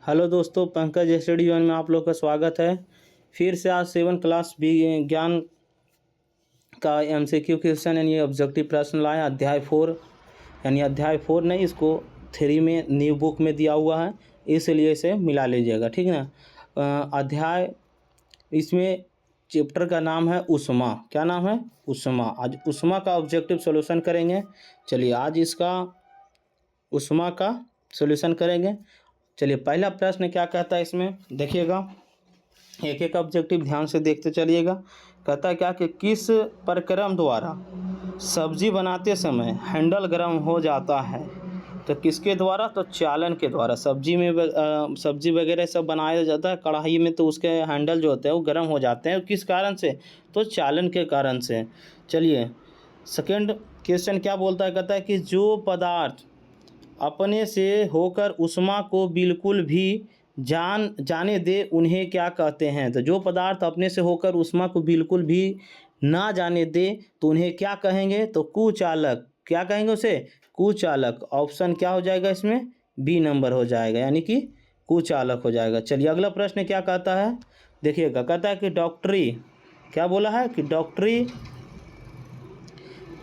Hello दोस्तों, Pankaj study one में आप लोग का स्वागत है। फिर से आज 7 क्लास विज्ञान का एमसीक्यू क्वेश्चन यानी ऑब्जेक्टिव प्रश्न लाए। अध्याय 4 यानी अध्याय 4 नहीं, इसको 3 में न्यू बुक में दिया हुआ है, इसलिए इसे मिला लीजिएगा, ठीक है ना। अध्याय इसमें चैप्टर का नाम है ऊष्मा। क्या नाम है? ऊष्मा। आज ऊष्मा का ऑब्जेक्टिव सॉल्यूशन करेंगे। चलिए आज इसका ऊष्मा का सॉल्यूशन करेंगे। चलिए पहला प्रश्न क्या कहता है इसमें देखिएगा, एक एक ऑब्जेक्टिव ध्यान से देखते चलिएगा। कहता है क्या कि किस प्रक्रम द्वारा सब्जी बनाते समय हैंडल गर्म हो जाता है? तो किसके द्वारा? तो चालन के द्वारा। सब्जी में सब्जी वगैरह सब बनाया जाता है कढ़ाई में, तो उसके हैंडल जो होते हैं वो गर्म हो जाते हैं। किस कारण से? तो चालन के कारण से। चलिए सेकेंड क्वेश्चन क्या बोलता है, कहता है कि जो पदार्थ अपने से होकर ऊष्मा को बिल्कुल भी जाने दे उन्हें क्या कहते हैं? तो जो पदार्थ अपने से होकर ऊष्मा को बिल्कुल भी ना जाने दे तो उन्हें क्या कहेंगे? तो कुचालक। क्या कहेंगे उसे? कुचालक। ऑप्शन क्या हो जाएगा इसमें? बी नंबर हो जाएगा, यानी कि कुचालक हो जाएगा। चलिए अगला प्रश्न क्या कहता है देखिएगा, कहता है कि डॉक्टरी, क्या बोला है कि डॉक्टरी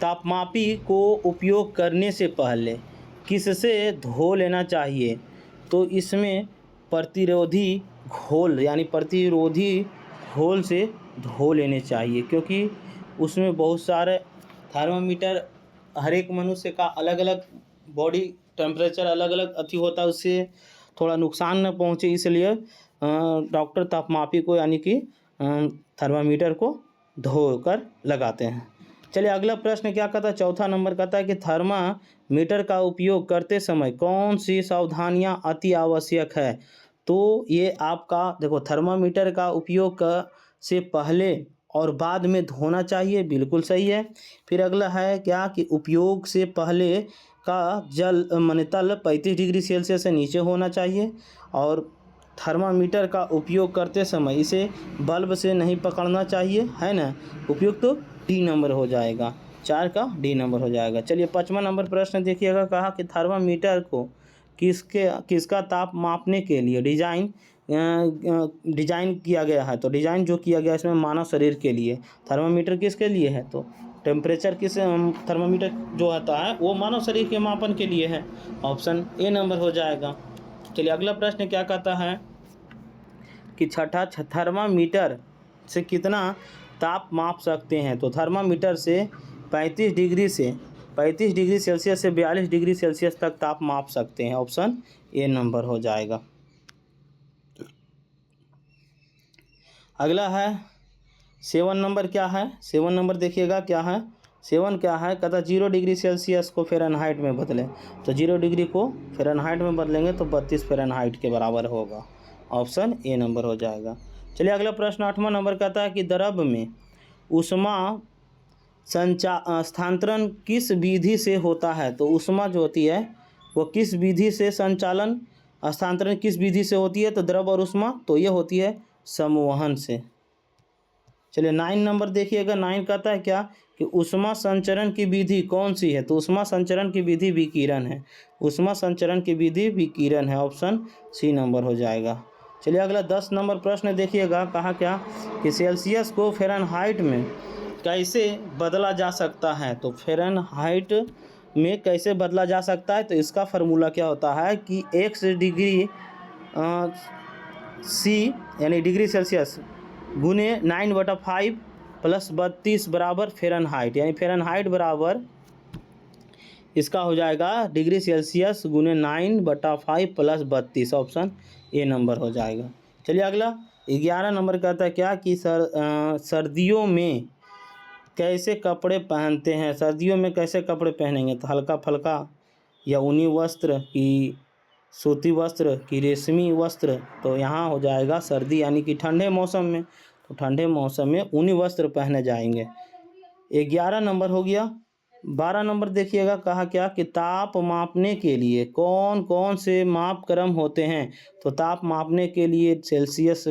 तापमापी को उपयोग करने से पहले किससे धो लेना चाहिए? तो इसमें प्रतिरोधी घोल यानी प्रतिरोधी घोल से धो लेने चाहिए, क्योंकि उसमें बहुत सारे थर्मामीटर हर एक मनुष्य का अलग अलग बॉडी टेम्परेचर अलग अलग अति होता है, उससे थोड़ा नुकसान न पहुँचे, इसलिए डॉक्टर तापमापी को यानी कि थर्मामीटर को धोकर लगाते हैं। चलिए अगला प्रश्न क्या कहता है, चौथा नंबर कहता है कि थर्मामीटर का उपयोग करते समय कौन सी सावधानियां अति आवश्यक है? तो ये आपका देखो, थर्मामीटर का उपयोग से पहले और बाद में धोना चाहिए, बिल्कुल सही है। फिर अगला है क्या कि उपयोग से पहले का जल माने तल 35 डिग्री सेल्सियस से नीचे होना चाहिए, और थर्मामीटर का उपयोग करते समय इसे बल्ब से नहीं पकड़ना चाहिए, है ना। उपयोग तो डी नंबर हो जाएगा, 4 का डी नंबर हो जाएगा। चलिए 5वां नंबर प्रश्न देखिएगा, कहा कि थर्मामीटर को किसका ताप मापने के लिए डिजाइन किया गया है? तो डिजाइन जो किया गया इसमें मानव शरीर के लिए। थर्मामीटर किसके लिए है? तो टेम्परेचर किस थर्मामीटर जो आता है वो मानव शरीर के मापन के लिए है। ऑप्शन ए नंबर हो जाएगा। चलिए अगला प्रश्न क्या कहता है कि छठा, थर्मामीटर से कितना ताप माप सकते हैं? तो थर्मामीटर से 35 डिग्री सेल्सियस से 42 डिग्री सेल्सियस तक ताप माप सकते हैं। ऑप्शन ए नंबर हो जाएगा। अगला है 7 नंबर। क्या है 7 नंबर देखिएगा, क्या है 7 क्या है, कहता 0 डिग्री सेल्सियस को फ़ारेनहाइट में बदलें। तो 0 डिग्री को फ़ारेनहाइट में बदलेंगे तो 32 फ़ारेनहाइट के बराबर होगा। ऑप्शन ए नंबर हो जाएगा। चलिए अगला प्रश्न 8वां नंबर कहता है कि द्रव में ऊष्मा स्थानांतरण किस विधि से होता है? तो ऊष्मा जो होती है वो किस विधि से स्थानांतरण किस विधि से होती है? तो द्रव और ऊष्मा, तो ये होती है संवहन से। चलिए 9 नंबर देखिएगा, 9 कहता है क्या कि ऊष्मा संचरण की विधि कौन सी है? तो ऊष्मा संचरण की विधि विकिरण है। ऊष्मा संचरण की विधि विकिरण है। ऑप्शन सी नंबर हो जाएगा। चलिए अगला 10 नंबर प्रश्न देखिएगा, कहा क्या कि सेल्सियस को फ़ारेनहाइट में कैसे बदला जा सकता है? तो फ़ारेनहाइट में कैसे बदला जा सकता है? तो इसका फार्मूला क्या होता है कि x डिग्री सी यानी डिग्री सेल्सियस गुने 9/5 प्लस 32 बराबर फ़ारेनहाइट, यानी फ़ारेनहाइट बराबर इसका हो जाएगा डिग्री सेल्सियस गुने 9/5 प्लस 32। ऑप्शन ए नंबर हो जाएगा। चलिए अगला 11 नंबर कहता है क्या कि सर्दियों में कैसे कपड़े पहनते हैं? सर्दियों में कैसे कपड़े पहनेंगे? तो हल्का फल्का या ऊनी वस्त्र की सूती वस्त्र की रेशमी वस्त्र? तो यहाँ हो जाएगा सर्दी यानी कि ठंडे मौसम में, तो ठंडे मौसम में ऊनी वस्त्र पहने जाएंगे। 11 नंबर हो गया। 12 नंबर देखिएगा, कहा क्या कि ताप मापने के लिए कौन कौन से मापक्रम होते हैं? तो ताप मापने के लिए सेल्सियस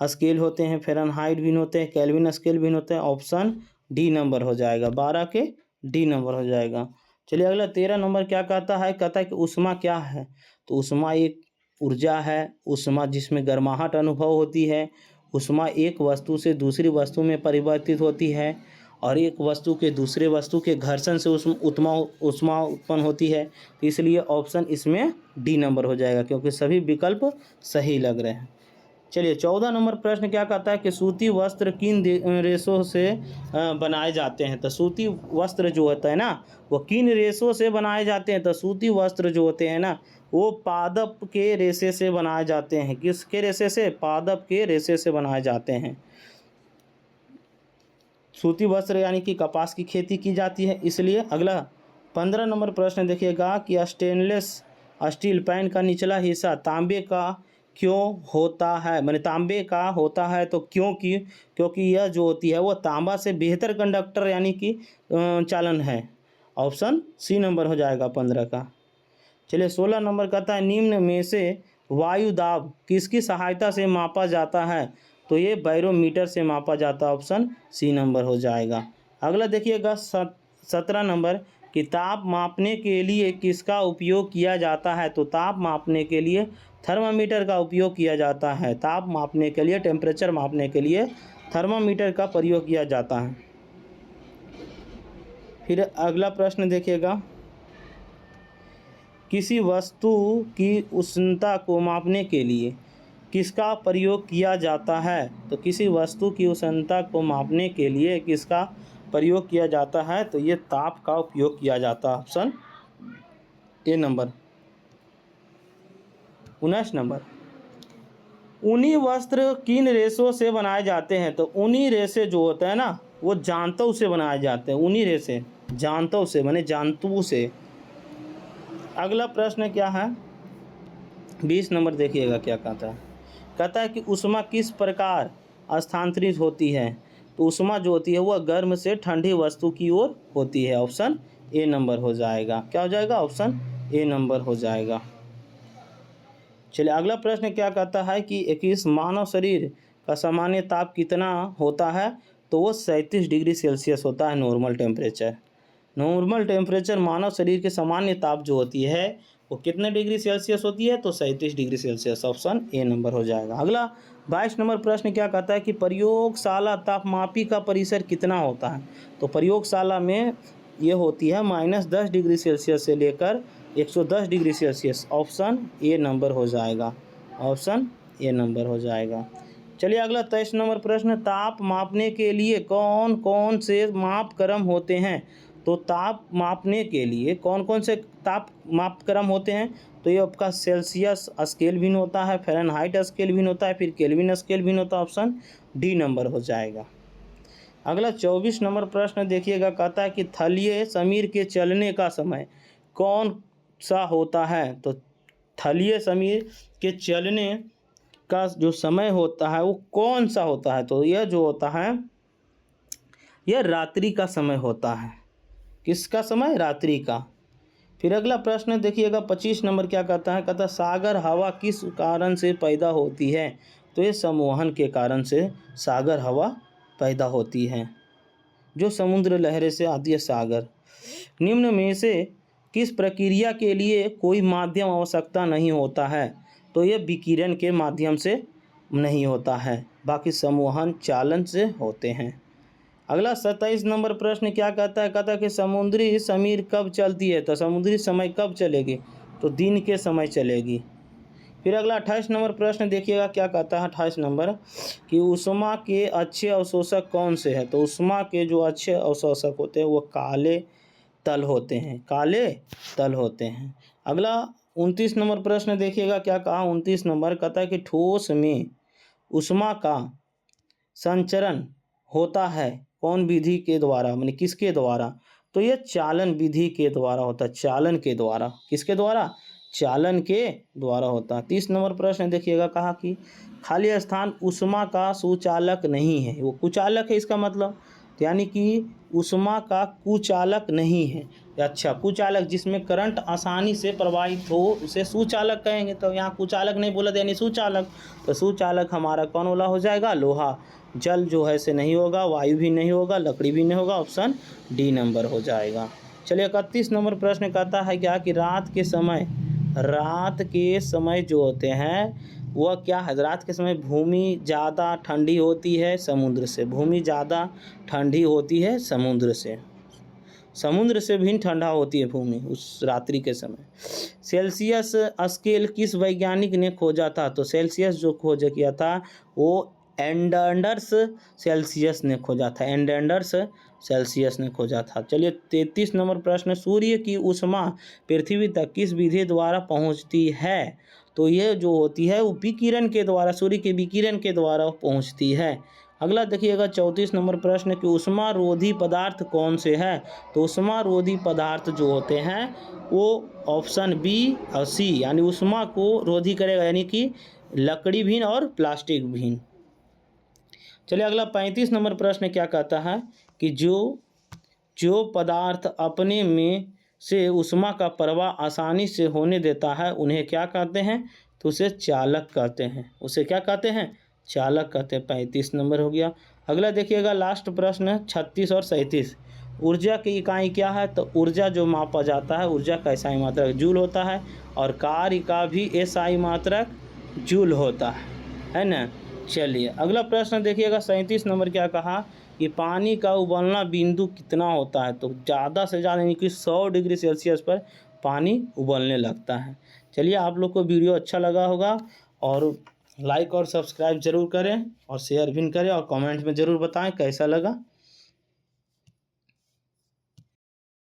स्केल होते हैं, फ़ारेनहाइट भी होते हैं, केल्विन स्केल भी होते हैं। ऑप्शन डी नंबर हो जाएगा, 12 के डी नंबर हो जाएगा। चलिए अगला 13 नंबर क्या कहता है, कहता है कि ऊष्मा क्या है? तो ऊष्मा एक ऊर्जा है, ऊष्मा जिसमें गर्माहट अनुभव होती है, ऊष्मा एक वस्तु से दूसरी वस्तु में परिवर्तित होती है, और एक वस्तु के दूसरे वस्तु के घर्षण से ऊष्मा उत्पन्न होती है। तो इसलिए ऑप्शन इसमें डी नंबर हो जाएगा, क्योंकि सभी विकल्प सही लग रहे हैं। चलिए 14 नंबर प्रश्न क्या कहता है कि सूती वस्त्र किन रेशों से बनाए जाते हैं। तो सूती वस्त्र जो होता है ना वो किन रेशों से बनाए जाते हैं। तो सूती वस्त्र जो होते हैं ना वो पादप के रेशे से बनाए जाते हैं। किसके रेशे से? पादप के रेशे से बनाए जाते हैं। सूती वस्त्र यानी कि कपास की खेती की जाती है इसलिए। अगला 15 नंबर प्रश्न देखिएगा कि स्टेनलेस स्टील पैन का निचला हिस्सा तांबे का क्यों होता है। मैंने तांबे का होता है तो क्योंकि यह जो होती है वो तांबा से बेहतर कंडक्टर यानी कि चालन है। ऑप्शन सी नंबर हो जाएगा 15 का। चलिए 16 नंबर कहता है निम्न में से वायु दाब किसकी सहायता से मापा जाता है। तो ये बैरोमीटर से मापा जाता है। ऑप्शन सी नंबर हो जाएगा। अगला देखिएगा 17 नंबर कि ताप मापने के लिए किसका उपयोग किया जाता है। तो ताप मापने के लिए थर्मामीटर का उपयोग किया जाता है। ताप मापने के लिए, टेम्परेचर मापने के लिए थर्मामीटर का प्रयोग किया जाता है। फिर अगला प्रश्न देखिएगा किसी वस्तु की उष्णता को मापने के लिए किसका प्रयोग किया जाता है। तो किसी वस्तु की उष्णता को मापने के लिए किसका प्रयोग किया जाता है। तो ये ताप का उपयोग किया जाता है। Option A number. 19 नंबर ऊनी वस्त्र किन रेशों से बनाए जाते हैं। तो ऊनी रेशे जो होते हैं ना वो जांतों से बनाए जाते हैं। ऊनी रेशे जांतों से माने जंतु से। अगला प्रश्न क्या है 20 नंबर देखिएगा क्या कहता है कि ऊष्मा किस प्रकार स्थानांतरित होती है। तो ऊष्मा जो होती है वह गर्म से ठंडी वस्तु की ओर होती है। ऑप्शन ए नंबर हो जाएगा। क्या हो जाएगा? ऑप्शन ए नंबर हो जाएगा। चलिए अगला प्रश्न क्या कहता है कि 21 मानव शरीर का सामान्य ताप कितना होता है। तो वो 37 डिग्री सेल्सियस होता है नॉर्मल टेम्परेचर। नॉर्मल टेम्परेचर मानव शरीर के सामान्य ताप जो होती है वो कितने डिग्री सेल्सियस होती है। तो 37 degree Celsius. Option A number हो जाएगा। अगला 22 नंबर प्रश्न क्या कहता है कि प्रयोगशाला तापमापी का परिसर कितना होता है। तो प्रयोगशाला में ये होती है -10 डिग्री सेल्सियस से लेकर 110 degree Celsius. Option A number हो जाएगा। ऑप्शन ए नंबर हो जाएगा। चलिए अगला 23 नंबर प्रश्न ताप मापने के लिए कौन कौन से मापक्रम होते हैं। तो ताप मापने के लिए कौन कौन से ताप मापक्रम होते हैं। तो ये आपका सेल्सियस स्केल भिन्न होता है, फ़ारेनहाइट स्केल भिन्न होता है, फिर केल्विन स्केल भिन्न होता है। ऑप्शन डी नंबर हो जाएगा। अगला 24 नंबर प्रश्न देखिएगा कहता है कि थलीय समीर के चलने का समय कौन सा होता है। तो थलीय समीर के चलने का जो समय होता है वो कौन सा होता है। तो यह जो होता है यह रात्रि का समय होता है। किसका समय? रात्रि का। फिर अगला प्रश्न देखिएगा 25 नंबर क्या कहता है सागर हवा किस कारण से पैदा होती है। तो ये संवहन के कारण से सागर हवा पैदा होती है जो समुद्र लहरें से आती है सागर। निम्न में से किस प्रक्रिया के लिए कोई माध्यम आवश्यकता नहीं होता है। तो ये विकिरण के माध्यम से नहीं होता है, बाकी संवहन चालन से होते हैं। अगला 27 नंबर प्रश्न क्या कहता है कि समुद्री समीर कब चलती है। तो समुद्री समय कब चलेगी। तो दिन के समय चलेगी। फिर अगला 28 नंबर प्रश्न देखिएगा क्या कहता है 28 नंबर कि ऊष्मा के अच्छे अवशोषक कौन से हैं। तो ऊष्मा के जो अच्छे अवशोषक होते हैं वो काले तल होते हैं। काले तल होते हैं। अगला 29 नंबर प्रश्न देखिएगा क्या कहा 29 नंबर कहता है कि ठोस में ऊष्मा का संचरण होता है कौन विधि के द्वारा, माने किसके द्वारा। तो यह चालन विधि के द्वारा होता है। चालन के द्वारा। किसके द्वारा? चालन के द्वारा होता है। 30 नंबर प्रश्न देखिएगा कहा कि खाली स्थान ऊष्मा का सुचालक नहीं है, वो कुचालक है। इसका मतलब यानी कि ऊष्मा का कुचालक नहीं है। अच्छा, कुचालक जिसमें करंट आसानी से प्रवाहित हो उसे सुचालक कहेंगे। तो यहाँ कुचालक नहीं बोला यानी सुचालक। तो सुचालक हमारा कौन वाला हो जाएगा? लोहा। जल जो है से नहीं होगा, वायु भी नहीं होगा, लकड़ी भी नहीं होगा। ऑप्शन डी नंबर हो जाएगा। चलिए 31 नंबर प्रश्न कहता है क्या कि रात के समय रात के समय जो होते हैं वह क्या है, रात के समय भूमि ज़्यादा ठंडी होती है समुद्र से, भूमि ज़्यादा ठंडी होती है समुद्र से भी ठंडा होती है भूमि उस रात्रि के समय। सेल्सियस स्केल किस वैज्ञानिक ने खोजा था? तो सेल्सियस जो खोज किया था वो एंडर्स सेल्सियस ने खोजा था, एंडर्स सेल्सियस ने खोजा था। चलिए 33 नंबर प्रश्न, सूर्य की ऊष्मा पृथ्वी तक किस विधि द्वारा पहुंचती है? तो ये जो होती है वो विकिरण के द्वारा, सूर्य के विकिरण के द्वारा पहुंचती है। अगला देखिएगा 34 नंबर प्रश्न कि ऊष्मा रोधी पदार्थ कौन से हैं? तो ऊष्मा रोधी पदार्थ जो होते हैं वो ऑप्शन बी और सी, यानी ऊष्मा को रोधी करेगा, यानी कि लकड़ी भी और प्लास्टिक भी। चलिए अगला 35 नंबर प्रश्न क्या कहता है कि जो पदार्थ अपने में से ऊष्मा का प्रवाह आसानी से होने देता है उन्हें क्या कहते हैं? तो उसे चालक कहते हैं, उसे क्या कहते हैं? चालक कहते हैं। 35 नंबर हो गया। अगला देखिएगा लास्ट प्रश्न 36 और 37, ऊर्जा की इकाई क्या है? तो ऊर्जा जो मापा जाता है, ऊर्जा का एसआई मात्रक जूल होता है और कार्य का भी एसआई मात्रक जूल होता है ना। चलिए अगला प्रश्न देखिएगा 37 नंबर क्या कहा कि पानी का उबलना बिंदु कितना होता है? तो ज़्यादा से ज़्यादा यानी कि 100 डिग्री सेल्सियस पर पानी उबलने लगता है। चलिए आप लोग को वीडियो अच्छा लगा होगा और लाइक और सब्सक्राइब ज़रूर करें और शेयर भी करें और कमेंट में ज़रूर बताएं कैसा लगा।